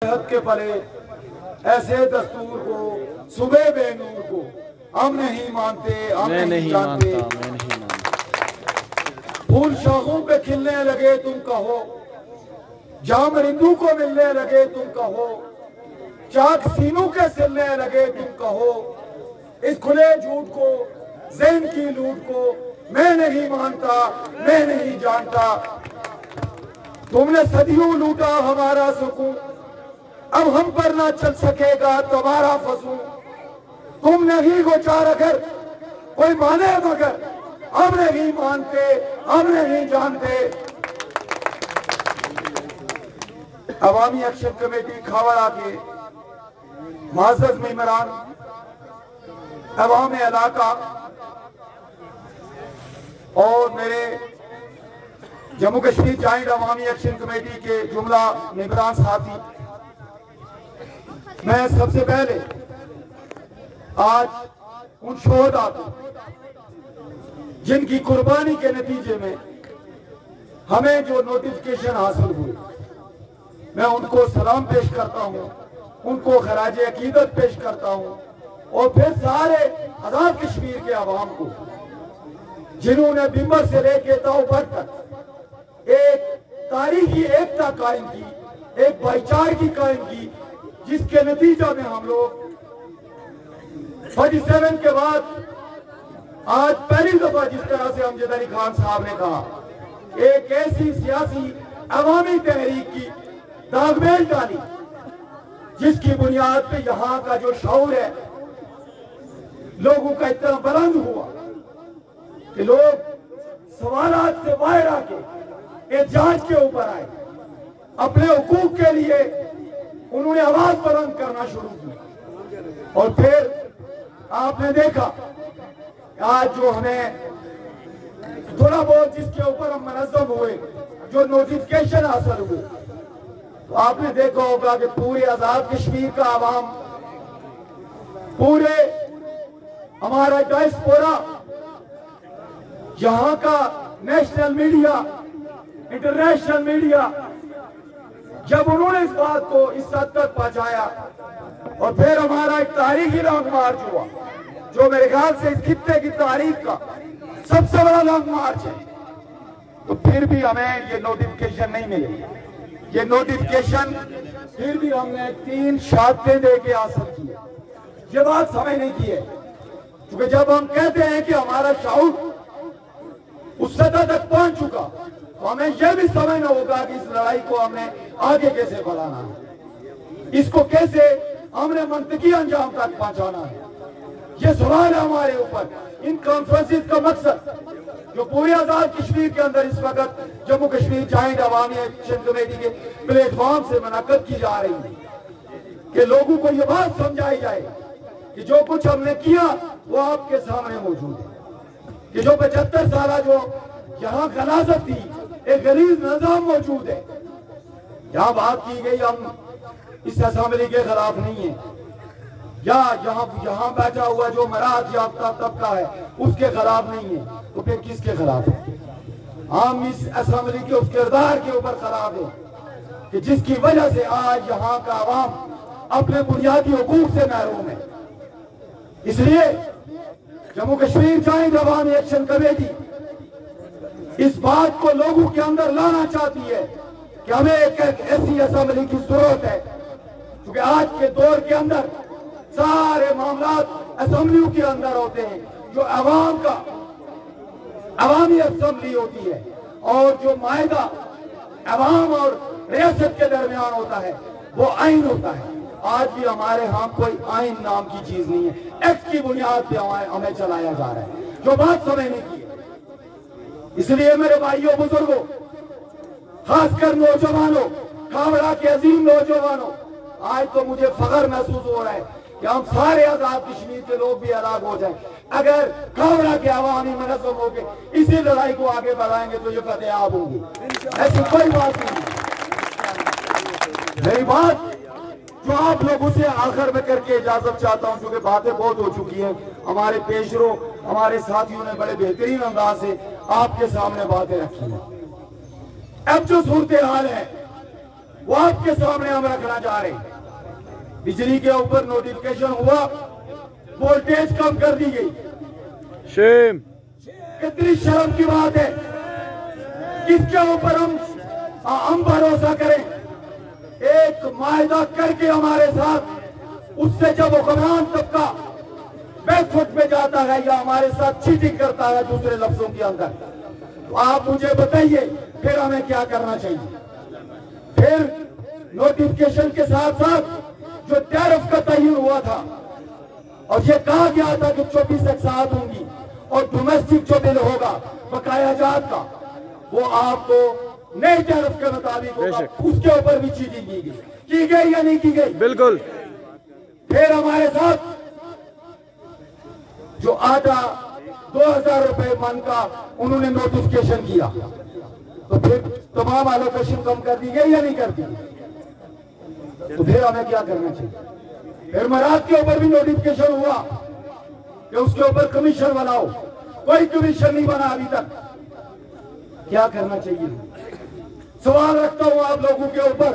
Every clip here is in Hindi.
सेहत के पले ऐसे दस्तूर को सुबह बेनूर को हम नहीं मानते, हम नहीं जानते। मैं नहीं मानता। फूल शाखों पे खिलने लगे तुम कहो, जहां मरिंदू को मिलने लगे तुम कहो, चाक सीनों के सिलने लगे तुम कहो, इस खुले झूठ को, ज़हन की लूट को मैं नहीं मानता, मैं नहीं जानता। तुमने सदियों लूटा हमारा सुकून, अब हम पर ना चल सकेगा तुम्हारा फसूं। तुम नहीं गोचार अगर कोई माने मगर, हम नहीं मानते, हम नहीं जानते। अवामी एक्शन कमेटी खावड़ा के माज़ज़ मेंबरान, अवाम इलाका और मेरे जम्मू कश्मीर जॉइंट अवामी एक्शन कमेटी के जुमला मेंबरान साथी, मैं सबसे पहले आज उन शोहदा को जिनकी कुर्बानी के नतीजे में हमें जो नोटिफिकेशन हासिल हुए, मैं उनको सलाम पेश करता हूं, उनको खराज अकीदत पेश करता हूं। और फिर सारे आजाद कश्मीर के अवाम को जिन्होंने बिम्बर से लेके ताऊबट तक एक तारीखी एकता कायम की, एक भाईचारगी कायम की, जिसके नतीजा में हम लोग 47 के बाद आज पहली दफा जिस तरह से अमजद अली खान साहब ने कहा, एक ऐसी सियासी अवामी तहरीक की दागमेल डाली जिसकी बुनियाद पे यहाँ का जो शऊर है लोगों का इतना बुलंद हुआ कि लोग सवालात से बाहर आके एहतजाज के ऊपर आए, अपने हुकूक के लिए उन्होंने आवाज बुलंद करना शुरू की। और फिर आपने देखा आज जो हमें थोड़ा बहुत जिसके ऊपर हम मुनज़्ज़म हुए, जो नोटिफिकेशन हासिल हुए, तो आपने देखा होगा कि पूरे आजाद कश्मीर का आवाम, पूरे हमारा डायस्पोरा, यहाँ का नेशनल मीडिया, इंटरनेशनल मीडिया, जब उन्होंने इस बात को इस हद तक पहुंचाया और फिर हमारा एक तारीखी लॉन्ग मार्च हुआ जो मेरे ख्याल से इस खित्ते की तारीख का सबसे बड़ा लॉन्ग मार्च है, तो फिर भी हमें ये नोटिफिकेशन नहीं मिले। ये नोटिफिकेशन फिर भी हमने 3 शहादतें दे के हासिल की है। ये बात समझ नहीं की है, क्योंकि जब हम कहते हैं कि हमारा शऊर उस सतह तक पहुंच चुका, तो हमें यह भी समझना होगा कि इस लड़ाई को हमने आगे कैसे बढ़ाना है, इसको कैसे हमने मंतकी अंजाम तक पहुंचाना है। ये सवाल है हमारे ऊपर। इन कॉन्फ्रेंसिस का मकसद जो पूरे आजाद कश्मीर के अंदर इस वक्त जम्मू कश्मीर जॉइंट अवामी एक्शन कमेटी के प्लेटफॉर्म से मुनक्कद की जा रही है कि लोगों को ये बात समझाई जाए कि जो कुछ हमने किया वो आपके सामने मौजूद है, कि जो 75 साल जो यहाँ गलाजत थी, एक गलीज निजाम मौजूद है। यहाँ बात की गई हम इस असेंबली के खिलाफ नहीं है, या यहाँ बैठा हुआ जो मराहत याफ्ता तबका है उसके खिलाफ नहीं है, तो फिर किसके खिलाफ है? हम इस असेंबली के उस किरदार के ऊपर खिलाफ है कि जिसकी वजह से आज यहाँ का आवाम अपने बुनियादी हुकूक से महरूम है। इसलिए जम्मू कश्मीर जॉइंट अवामी एक्शन कमेटी इस बात को लोगों के अंदर लाना चाहती है कि हमें एक ऐसी असेंबली की जरूरत है, क्योंकि आज के दौर के अंदर सारे मामलात असेंबलियों के अंदर होते हैं, जो अवाम का अवामी असेंबली होती है, और जो मायदा अवाम और रियासत के दरमियान होता है वो आइन होता है। आज भी हमारे यहाँ कोई आइन नाम की चीज नहीं है, एक्ट की बुनियाद पे हमें चलाया जा रहा है, जो बात समझने की है। इसलिए मेरे भाइयों बुजुर्गों, खासकर नौजवानों, खावड़ा के अजीम नौजवानों, आज तो मुझे फख्र महसूस हो रहा है कि हम सारे आजाद कश्मीर के लोग भी अलग हो जाए। अगर खावड़ा के अवामी मुनज़्ज़म होकर इसी लड़ाई को आगे बढ़ाएंगे तो ये फतेहाब होगी, ऐसी कोई बात नहीं। मेरी बात जो आप लोगों से आखिर में करके इजाजत चाहता हूं, क्योंकि बातें बहुत हो चुकी हैं। हमारे पेशरो, हमारे साथियों ने बड़े बेहतरीन अंदाज से आपके सामने बातें रखी हैं। अब जो सूरत हाल है वो आपके सामने हम रखना चाह रहे हैं। बिजली के ऊपर नोटिफिकेशन हुआ, वोल्टेज कम कर दी गई। शेम, कितनी शर्म की बात है। किसके ऊपर हम भरोसा करें। एक मायदा करके हमारे साथ, उससे जब हुक्मरान तबका बैकफुट पे जाता है या हमारे साथ चीटिंग करता है दूसरे लफ्जों के अंदर, तो आप मुझे बताइए फिर हमें क्या करना चाहिए। फिर नोटिफिकेशन के साथ साथ जो टैरिफ का तयन हुआ था और ये कहा गया था कि 24 अकसात होंगी और डोमेस्टिक जो बिल होगा बकाया जात का, वो आपको नए टैरिफ के मुताबिक होगा। उसके ऊपर भी चीटिंग की गई या नहीं की गई? बिल्कुल। फिर हमारे साथ जो आटा 2000 रुपए मन का उन्होंने नोटिफिकेशन किया, तो फिर तमाम एलोकेशन कम कर दी गई या नहीं कर दी? तो फिर हमें क्या करना चाहिए? फिर मराद के ऊपर भी नोटिफिकेशन हुआ कि उसके ऊपर कमीशन बनाओ, कोई कमीशन नहीं बना अभी तक। क्या करना चाहिए? सवाल रखता हूं आप लोगों के ऊपर,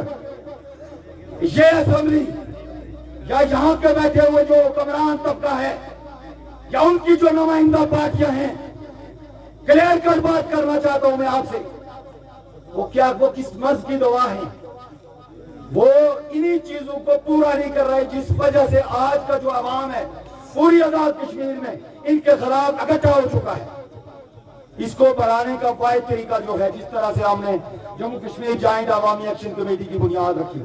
ये असेंबली या यहां के बैठे हुए जो हुक्मरान तबका है या उनकी जो नुमाइंदा पार्टियां हैं, क्लियर कट बात करना चाहता हूं मैं आपसे, वो किस मर्ज की दवा है? वो इन्हीं चीजों को पूरा नहीं कर रहे जिस वजह से आज का जो अवाम है पूरी आजाद कश्मीर में इनके खिलाफ इकट्ठा हो चुका है। इसको बढ़ाने का वाहिद तरीका जो है, जिस तरह से हमने जम्मू कश्मीर जॉइंट अवामी एक्शन कमेटी की बुनियाद रखी,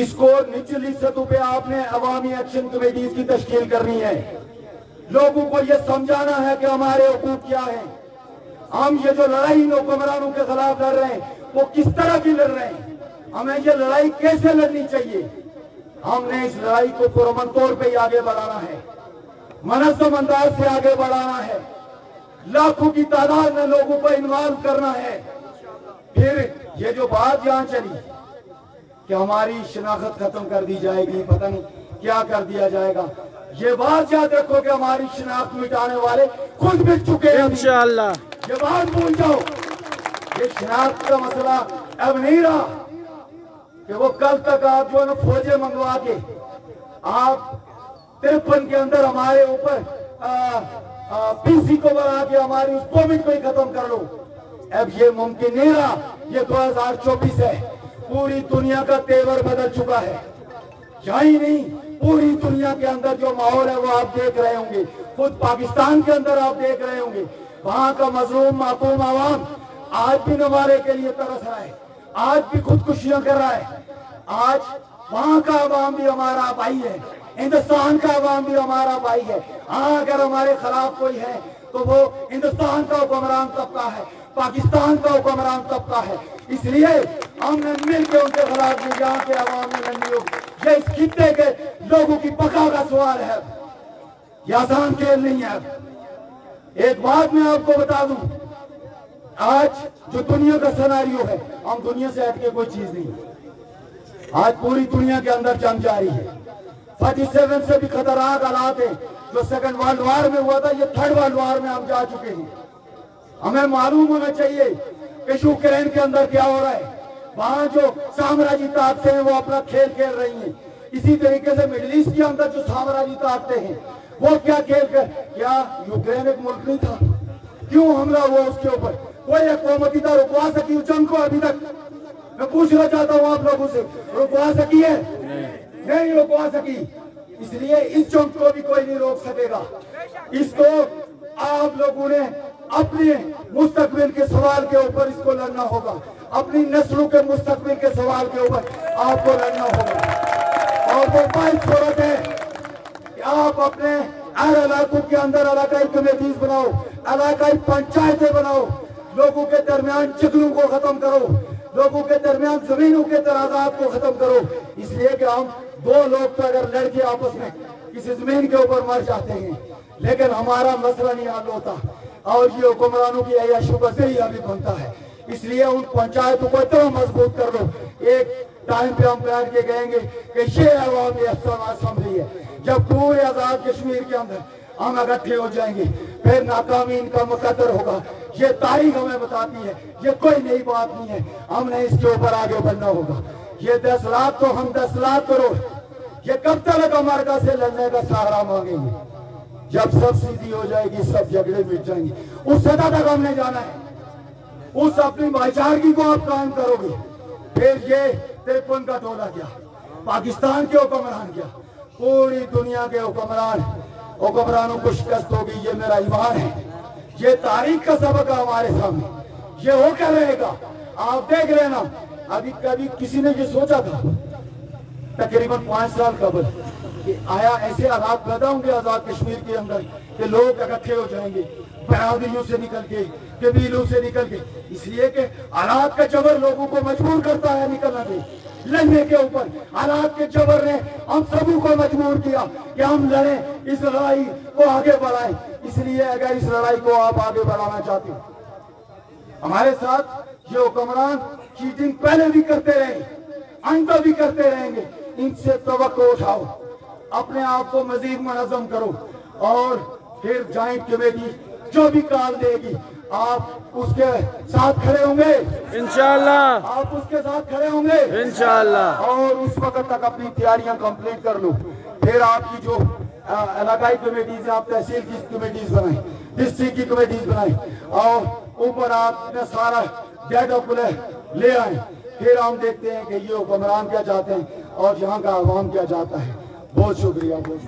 इसको निचली सतह पे आपने अवामी एक्शन कमेटी की तश्कील करनी है। लोगों को यह समझाना है कि हमारे हुकूक क्या है। हम ये जो लड़ाई हुक्मरानों के खिलाफ लड़ रहे हैं वो किस तरह की लड़ रहे हैं, हमें ये लड़ाई कैसे लड़नी चाहिए। हमने इस लड़ाई को पुरअमन तौर पे आगे बढ़ाना है, मनज़्ज़म अंदाज से आगे बढ़ाना है, लाखों की तादाद में लोगों को इन्वॉल्व करना है। फिर ये जो बात यहां चली कि हमारी शनाख्त खत्म कर दी जाएगी, पता नहीं क्या कर दिया जाएगा, ये बात याद रखो कि हमारी शनाख्त मिटाने वाले खुद मिट चुके हैं इंशाअल्लाह। ये बात भूल जाओ। ये शनाख्त का मसला अब नहीं रहा कि वो कल तक आप जो है ना फौजें मंगवा के आप 53 के अंदर हमारे ऊपर पीसी को बना के हमारी उस कौमियत को ही खत्म कर लो। अब ये मुमकिन नहीं रहा। ये 2024 है, पूरी दुनिया का तेवर बदल चुका है। यही नहीं, पूरी दुनिया के अंदर जो माहौल है वो आप देख रहे होंगे, खुद पाकिस्तान के अंदर आप देख रहे होंगे। वहां का मजलूम मासूम आवाम आज भी नवारे के लिए तरस रहा है, आज भी खुदकुशियां कर रहा है। आज वहां का अवाम भी हमारा भाई है, हिंदुस्तान का अवाम भी हमारा भाई है। हाँ, अगर हमारे खिलाफ कोई है तो वो हिंदुस्तान का हुक्मरान तबका है, पाकिस्तान का हुक्मरान तबका है। इसलिए हमने मिलकर उनके खिलाफ भी यहाँ के अवाम में लड़नी होगी। ये इस खित्ते के लोगों की बका का सवाल है, ये आसान खेल नहीं है। एक बात मैं आपको बता दूं, आज जो दुनिया का सिनेरियो है, हम दुनिया से हटके कोई चीज नहीं है। आज पूरी दुनिया के अंदर जंग जारी है। 47 से भी खतरनाक हालात है। जो सेकंड वर्ल्ड वॉर में हुआ था, ये थर्ड वर्ल्ड वॉर में हम जा चुके हैं। हमें मालूम होना चाहिए कि यूक्रेन के अंदर क्या हो रहा है। वहां जो साम्राज्यी ताकतें हैं वो अपना खेल खेल रही हैं। इसी तरीके से मिडिल ईस्ट के अंदर जो साम्राज्यी ताकतें हैं वो क्या खेल कर, क्या यूक्रेन एक मुल्क नहीं था? क्यों हमला हुआ उसके ऊपर? कोई हुकूमती रुकवा सकी उस जंग को? अभी तक मैं पूछना चाहता हूँ आप लोगों से, रुकवा सकी है? नहीं रुकवा सकी। इसलिए इस जंग को भी कोई नहीं रोक सकेगा। इसको आप लोगों ने अपने मुस्तकबिल के सवाल के ऊपर इसको लड़ना होगा। अपनी नस्लों के मुस्तकबिल के सवाल के ऊपर आपको लड़ना होगा। और वो बात सूरत है कि आप अपने हर इलाकों के अंदर इलाकाई कमेटीज बनाओ, इलाकाई पंचायतें बनाओ, लोगों के दरमियान जिगरों को खत्म करो, लोगों के दरमियान जमीनों के तनाजात को खत्म करो। इसलिए कि हम दो लोग तो अगर लड़के आपस में किसी जमीन के ऊपर मर जाते हैं, लेकिन हमारा मसला नहीं हल होता और ये हुक्मरानों की अय्याशों से ही अभी बनता है। इसलिए उन पंचायतों को इतना मजबूत कर लो। एक टाइम पे हम बैठ के कहेंगे कि ये अवामी असम्बली है, जब पूरे आजाद कश्मीर के अंदर हम इकट्ठे हो जाएंगे, फिर नाकामी इनका मुकद्दर होगा। ये तारीख हमें बताती है, ये कोई नई बात नहीं है। हमने इसके ऊपर आगे बढ़ना होगा। ये 10 लाख तो हम 10 लाख करोड़, ये कब तक अमेरिका से लड़ने का सहारा मांगेंगे? जब सब सीधी हो जाएगी, सब झगड़े मिट जाएंगे, उस सदा तक हमने जाना है। उस अपनी भाईचारगी को आप कायम करोगे। फिर ये 53 का टोला क्या, पाकिस्तान के हुक्मरान क्या, पूरी दुनिया के हुक्मरानों को शिकस्त होगी। ये मेरा ईमान है। ये तारीख का सबक है हमारे सामने, ये होकर रहेगा। आप देख रहे हैं ना, अभी कभी किसी ने ये सोचा था तकरीबन 5 साल कबल कि आया ऐसे हालात पैदा होंगे आजाद कश्मीर के अंदर कि लोग इकट्ठे हो जाएंगे, बरादरियों से निकल के, कबीलों से निकल के, इसलिए कि हालात का जबर लोगों को मजबूर करता है निकलने के, लड़ने के ऊपर। हालात के जबर ने हम सभी को मजबूर किया कि हम लड़ें, इस लड़ाई को आगे बढ़ाएं। इसलिए अगर इस लड़ाई को आप आगे बढ़ाना चाहते हो, हमारे साथ ये हुक्मरान चीटिंग पहले भी करते रहे, आइंदा भी करते रहेंगे। इनसे तवक्को उठाओ, अपने आप को मजीद मुनज़्ज़म करो, और फिर जॉइंट कमेटी जो भी काम देगी आप उसके साथ खड़े होंगे इंशाअल्लाह। आप उसके साथ खड़े होंगे इंशाअल्लाह। और उस वक्त तक अपनी तैयारियां कंप्लीट कर लो। फिर आपकी जो इलाकाई कमेटीज, आप तहसील की कमेटीज बनाए, डिस्ट्रिक्ट की कमेटीज बनाए, और ऊपर आपने सारा डेटा को ले आए। फिर हम देखते हैं कि ये हुक्मरान क्या चाहते हैं और यहाँ का आवाम क्या चाहता है। बहुत शुक्रिया। बहुत